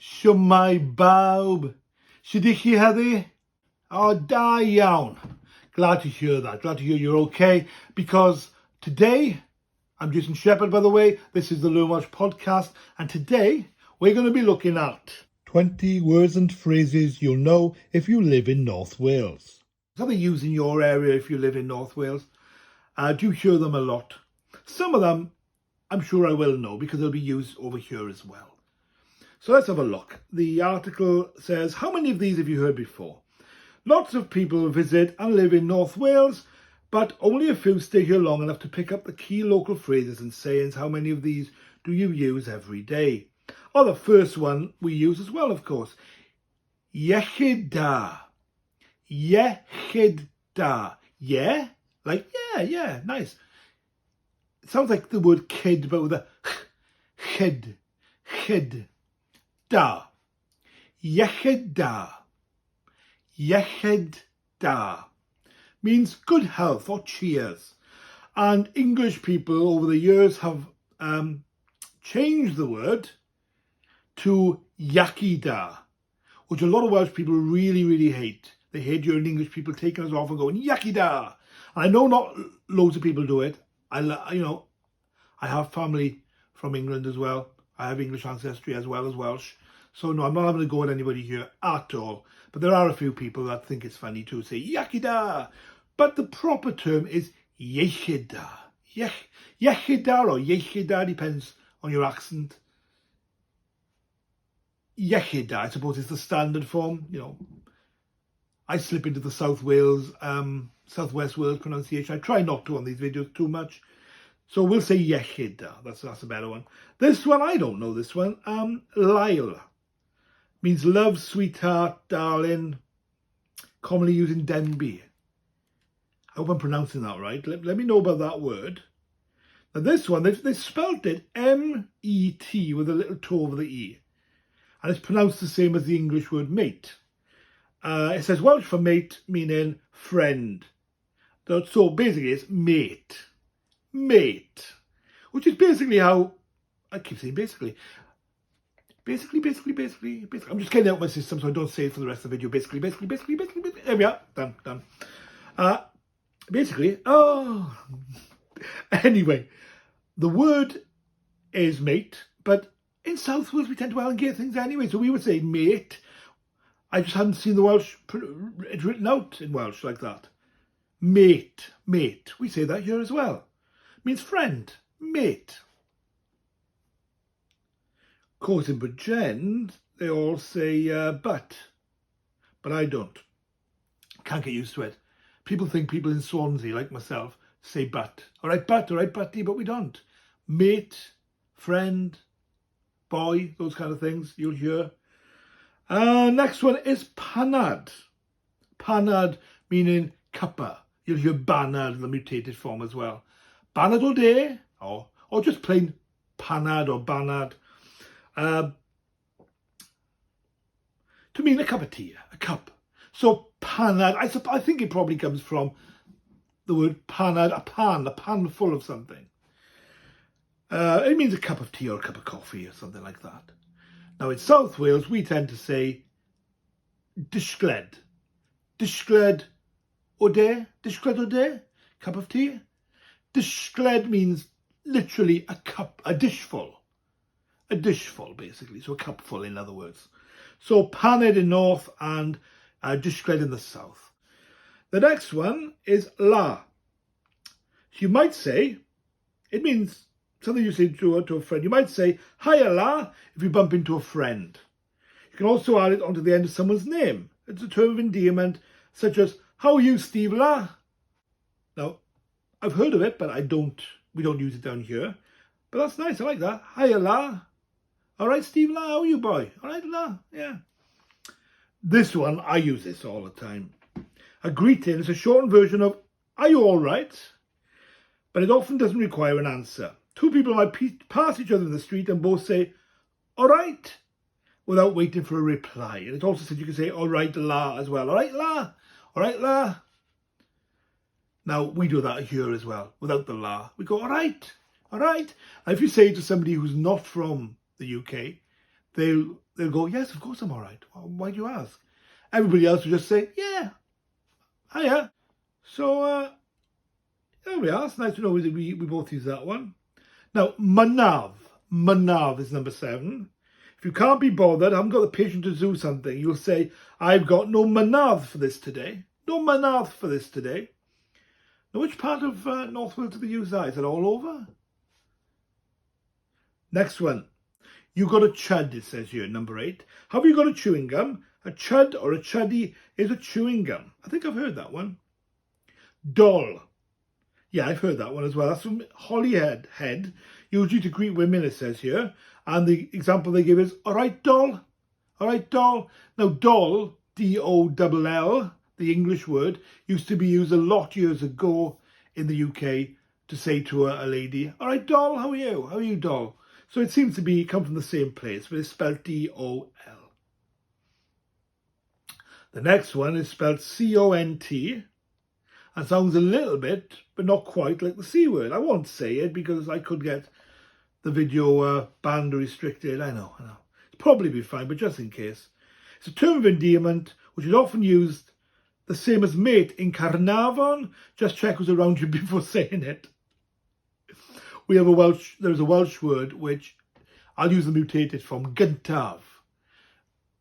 Shwmai bawb. Shwdych chi heddi? Oh, da iawn. Glad to hear that. Glad to hear you're okay. Because today, I'm Jason Shepherd, by the way. This is the Learn Welsh podcast. And today, we're going to be looking at 20 words and phrases you'll know if you live in North Wales. Something used in your area if you live in North Wales. I do hear them a lot. Some of them, I'm sure I will know because they'll be used over here as well. So let's have a look. The article says, how many of these have you heard before? Lots of people visit and live in North Wales, but only a few stay here long enough to pick up the key local phrases and sayings. How many of these do you use every day? Oh, the first one we use as well, of course. Iechyd da. Iechyd da. Yeah? Like, yeah, nice. It sounds like the word kid, but with a chyd. Chyd. Da. Iechyd da. Iechyd da means good health or cheers. And English people over the years have changed the word to yucky da, which a lot of Welsh people really, really hate. They hate hearing English people taking us off and going yucky da. And I know not loads of people do it. I have family from England as well. I have English ancestry as well as Welsh. So no, I'm not having to go at anybody here at all. But there are a few people that think it's funny to say yucky da. But the proper term is iechyd da. Iechyd da or iechyd da, depends on your accent. Iechyd da, I suppose, is the standard form. You know, I slip into the South Wales, Southwest Wales pronunciation. I try not to on these videos too much. So we'll say iechyd da. That's a better one. This one, I don't know this one. Lyle means love, sweetheart, darling. Commonly used in Denbigh. I hope I'm pronouncing that right. Let me know about that word. Now this one, they spelt it M-E-T with a little toe over the E. And it's pronounced the same as the English word mate. It says Welsh for mate, meaning friend. So basically it's mate. Mate. Which is basically how, I keep saying basically. Basically. I'm just getting out my system so I don't say it for the rest of the video. Basically. There we are. Done. Anyway, the word is mate, but in South Wales we tend to elongate things anyway, so we would say mate. I just hadn't seen the Welsh, it's written out in Welsh like that. Mate. We say that here as well. It means friend, mate. Of course, in Bridgend, they all say but I don't. Can't get used to it. People think people in Swansea, like myself, say but. All right, buddy, but we don't. Mate, friend, boy, those kind of things you'll hear. Next one is Panad. Panad meaning cuppa. You'll hear Banad in the mutated form as well. Panad A, or just plain Panad or Banad. To mean a cup of tea, a cup. So panad, I think it probably comes from the word panad, a pan full of something. It means a cup of tea or a cup of coffee or something like that. Now in South Wales, we tend to say disgled. Disgled o de, cup of tea. Disgled means literally a cup, a dishful. A dishful, basically, so a cupful, in other words. So Panad in north and disgled in the south. The next one is la. You might say, it means something you say to a friend. You might say, hiya la, if you bump into a friend. You can also add it onto the end of someone's name. It's a term of endearment, such as, how are you, Steve la? Now, I've heard of it, but we don't use it down here. But that's nice, I like that. Hiya la. All right, Steve la, how are you, boy? All right, la, yeah. This one, I use this all the time. A greeting is a shortened version of, are you all right? But it often doesn't require an answer. Two people might pass each other in the street and both say, all right, without waiting for a reply. And it also says you can say, all right, la, as well. All right, la. All right, la. Now, we do that here as well, without the la. We go, all right. And if you say to somebody who's not from the UK, they'll go, yes, of course I'm all right. Why do you ask? Everybody else will just say, yeah, hiya. So, there we are. It's nice to know we both use that one. Now, mynadd. Mynadd is number 7. If you can't be bothered, I haven't got the patience to do something, you'll say, I've got no mynadd for this today. No mynadd for this today. Now, which part of North Wales do they use that? Is it all over? Next one. You got a chud, it says here, number 8. Have you got a chewing gum? A chud or a chuddy is a chewing gum. I think I've heard that one. Dol. Yeah, I've heard that one as well. That's from Holyhead, usually to greet women, it says here. And the example they give is, all right, Dol. All right, Dol. Now, Dol, D-O-L-L, the English word, used to be used a lot years ago in the UK to say to a lady, all right, Dol, how are you? How are you, Dol? So it seems to come from the same place, but it's spelled D-O-L. The next one is spelled C-O-N-T. And sounds a little bit, but not quite, like the C word. I won't say it because I could get the video banned or restricted. I know. It's probably be fine, but just in case. It's a term of endearment which is often used the same as mate in Caernarfon. Just check who's around you before saying it. There's a Welsh word which I'll use the mutated from gyntaf.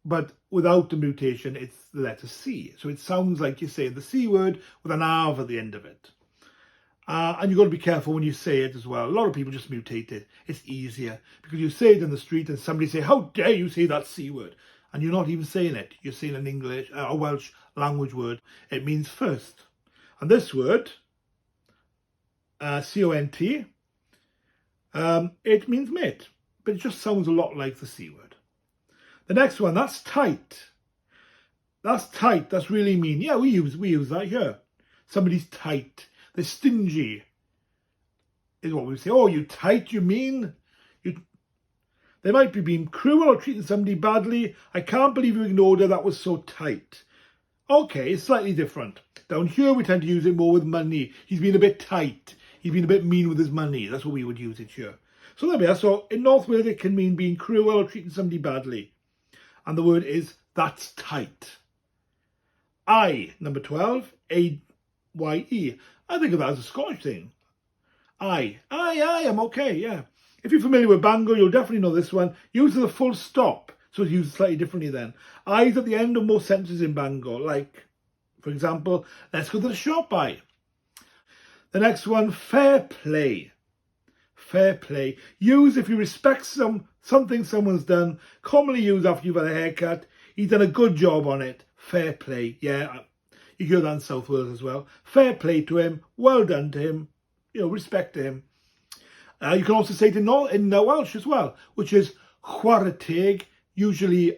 But without the mutation, it's the letter C. So it sounds like you're saying the C word with an av at the end of it. And you've got to be careful when you say it as well. A lot of people just mutate it. It's easier because you say it in the street and somebody say, how dare you say that C word? And you're not even saying it. You're saying an English, a Welsh language word. It means first. And this word, C-O-N-T, it means mate. But it just sounds a lot like the C word. The next one, that's tight. That's tight. That's really mean. Yeah, we use that here. Somebody's tight. They're stingy. Is what we say. Oh, you tight, you mean? They might be being cruel or treating somebody badly. I can't believe you ignored her. That was so tight. Okay, it's slightly different. Down here, we tend to use it more with money. He's been a bit tight. He's been a bit mean with his money. That's what we would use it here. So there we are. So in North Wales, it can mean being cruel or treating somebody badly. And the word is, that's tight. I, number 12, A-Y-E. I think of that as a Scottish thing. I'm okay, yeah. If you're familiar with Bangor, you'll definitely know this one. Uses a full stop, so it's used slightly differently then. I's at the end of most sentences in Bangor, like, for example, let's go to the shop, aye. The next one, fair play. Fair play. Use if you respect something someone's done. Commonly used after you've had a haircut. He's done a good job on it. Fair play. Yeah, you hear that in South Wales as well. Fair play to him. Well done to him. You know, respect to him. You can also say it in Welsh as well, which is chwarae teg, usually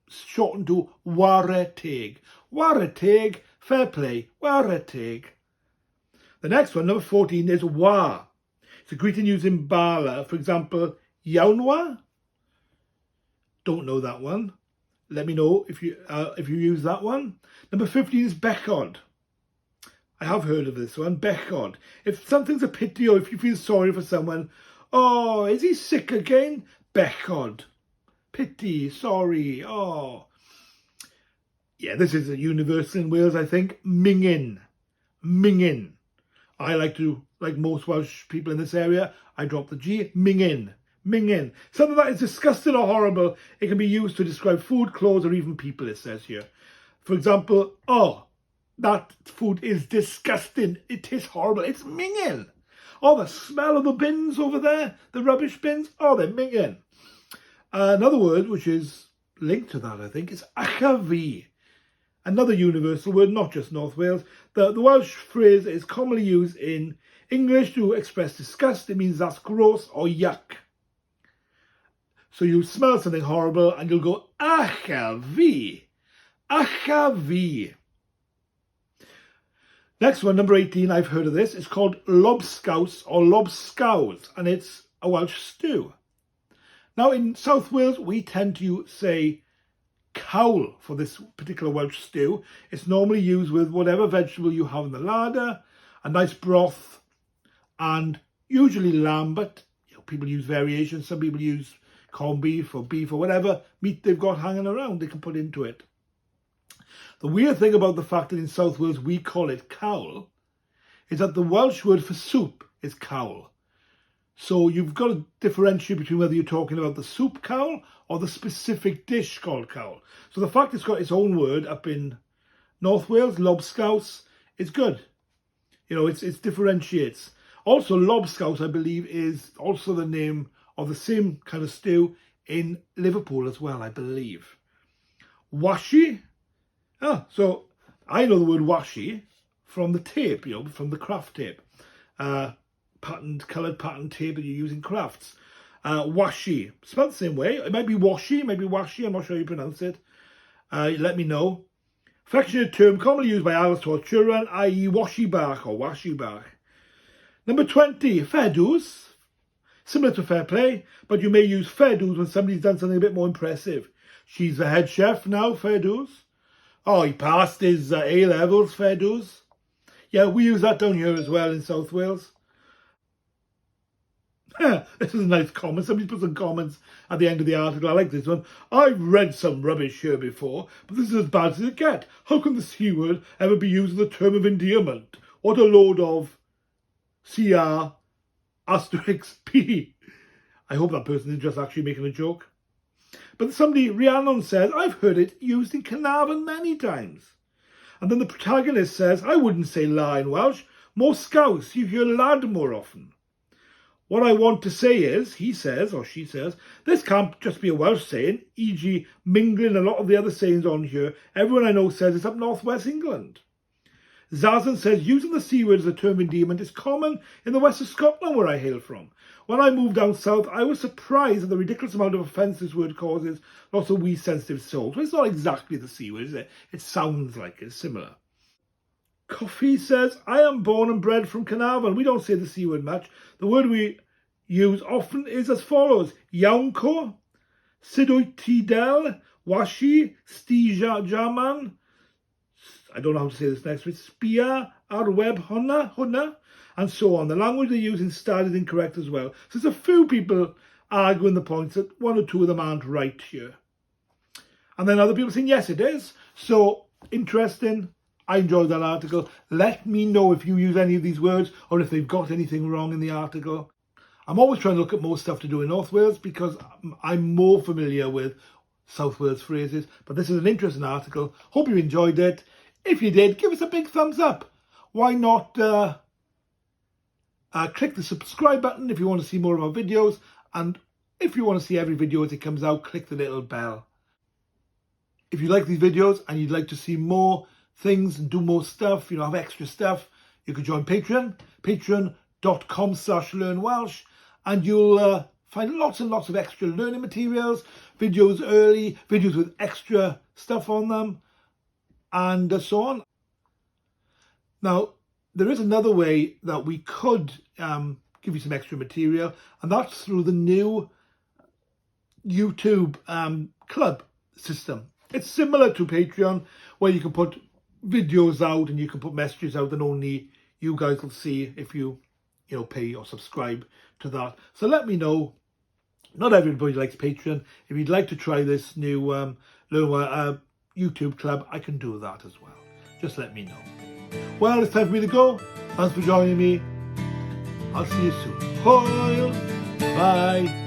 shortened to ware teg. Ware teg, fair play. Ware teg. The next one, number 14, is wa. It's a greeting used in Bala. For example, Iawnwa. Don't know that one. Let me know if you use that one. Number 15 is bechod. I have heard of this one, bechod. If something's a pity or if you feel sorry for someone, oh, is he sick again? Bechod. Pity, sorry, oh. Yeah, this is a universal in Wales, I think. Minging. Minging. I like most Welsh people in this area, I drop the G. Minging. Minging. Something that is disgusting or horrible. It can be used to describe food, clothes, or even people, it says here. For example, oh, that food is disgusting. It is horrible. It's minging. Oh, the smell of the bins over there, the rubbish bins. Oh, they're minging. Another word which is linked to that, I think, is achafi. Another universal word, not just North Wales. The Welsh phrase is commonly used in English to express disgust. It means that's gross or yuck. So you smell something horrible and you'll go, achafi. Achafi. Next one, number 18, I've heard of this. It's called lobscouse or lobscouse, and it's a Welsh stew. Now, in South Wales, we tend to say cawl for this particular Welsh stew. It's normally used with whatever vegetable you have in the larder, a nice broth, and usually lamb, but people use variations. Some people use corned beef or whatever meat they've got hanging around, they can put into it. The weird thing about the fact that in South Wales we call it cawl is that the Welsh word for soup is cawl. So you've got to differentiate between whether you're talking about the soup cawl or the specific dish called cawl. So the fact it's got its own word up in North Wales, lobscouse, is good. You know, it differentiates. Also, lobscouse, I believe, is also the name of the same kind of stew in Liverpool as well, I believe. Washi. So I know the word washi from the tape, you know, from the craft tape. Coloured pattern tape that you use in crafts. Washi, spelled the same way. It might be washi, it might be washi, I'm not sure how you pronounce it. Let me know. Affectionate term commonly used by adults towards children, i.e. washi bach or washi bach. Number 20, fair dues. Similar to fair play, but you may use fair dues when somebody's done something a bit more impressive. She's the head chef now, fair dues. Oh, he passed his A levels, fair dues. Yeah, we use that down here as well in South Wales. This is a nice comment. Somebody put some comments at the end of the article. I like this one. I've read some rubbish here before, but this is as bad as it gets. How can the C word ever be used as a term of endearment? What a load of CR asterisk P. I hope that person is just actually making a joke. But somebody, Rhiannon, says, I've heard it used in Caernarfon many times. And then the protagonist says, I wouldn't say la in Welsh. More scouse, you hear lad more often. What I want to say is, he says, or she says, this can't just be a Welsh saying, e.g. mingling a lot of the other sayings on here. Everyone I know says it's up northwest England. Zazan says, using the C word as a term of endearment is common in the west of Scotland where I hail from. When I moved down south, I was surprised at the ridiculous amount of offence this word causes lots of wee sensitive souls. Well, it's not exactly the C word, is it? It sounds like it's similar. Coffee says, I am born and bred from Caernarfon. We don't say the C word much. The word we use often is as follows. Iawnco, Sidwy Tidel, Washi, Stija Jaman. I don't know how to say this next one. Spia, ar web hwnna, and so on. The language they use instead is incorrect as well. So there's a few people arguing the points that one or two of them aren't right here. And then other people saying, yes, it is. So, interesting. I enjoyed that article. Let me know if you use any of these words or if they've got anything wrong in the article. I'm always trying to look at more stuff to do in North Wales because I'm more familiar with South Wales phrases. But this is an interesting article. Hope you enjoyed it. If you did, give us a big thumbs up. Why not click the subscribe button if you want to see more of our videos. And if you want to see every video as it comes out, click the little bell. If you like these videos and you'd like to see more things and do more stuff, you know, have extra stuff, you could join Patreon, patreon.com/learnwelsh, and you'll find lots and lots of extra learning materials, videos early, videos with extra stuff on them, and so on. Now, there is another way that we could give you some extra material, and that's through the new YouTube club system. It's similar to Patreon, where you can put videos out and you can put messages out and only you guys will see if you pay or subscribe to that. So let me know. Not everybody likes Patreon. If you'd like to try this new YouTube club, I can do that as well. Just let me know. Well, it's time for me to go. Thanks for joining me. I'll see you soon. Bye.